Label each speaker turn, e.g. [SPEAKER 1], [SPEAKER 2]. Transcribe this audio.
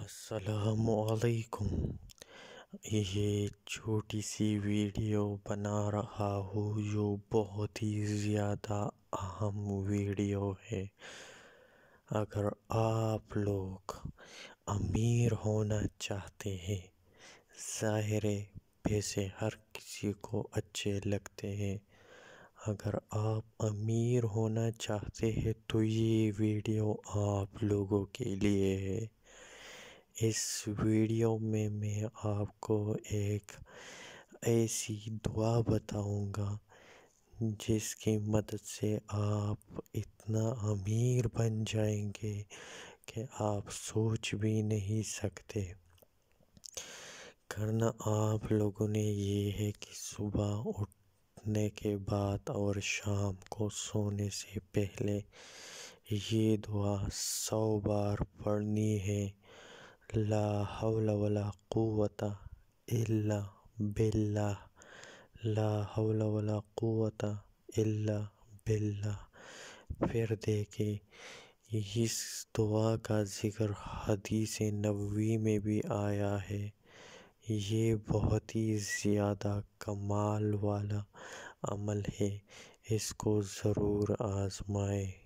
[SPEAKER 1] السلام علیکم۔ یہ چھوٹی سی ویڈیو بنا رہا ہوں جو بہت ہی زیادہ اہم ویڈیو ہے۔ اگر آپ لوگ امیر ہونا چاہتے ہیں، ظاہر ہے پیسے ہر کسی کو اچھے لگتے ہیں، اگر آپ امیر ہونا چاہتے ہیں تو یہ ویڈیو آپ لوگوں کے لیے ہے۔ اس ویڈیو میں میں آپ کو ایک ایسی دعا بتاؤں گا جس کی مدد سے آپ اتنا امیر بن جائیں گے کہ آپ سوچ بھی نہیں سکتے۔ کرنا آپ لوگوں نے یہ ہے کہ صبح اٹھنے کے بعد اور شام کو سونے سے پہلے یہ دعا 100 بار پڑھنی ہے۔ لا حول ولا قوت الا باللہ، لا حول ولا قوت الا باللہ۔ پھر دیکھیں اس دعا کا ذکر حدیث نبوی میں بھی آیا ہے۔ یہ بہت ہی زیادہ کمال والا عمل ہے، اس کو ضرور آزمائیں۔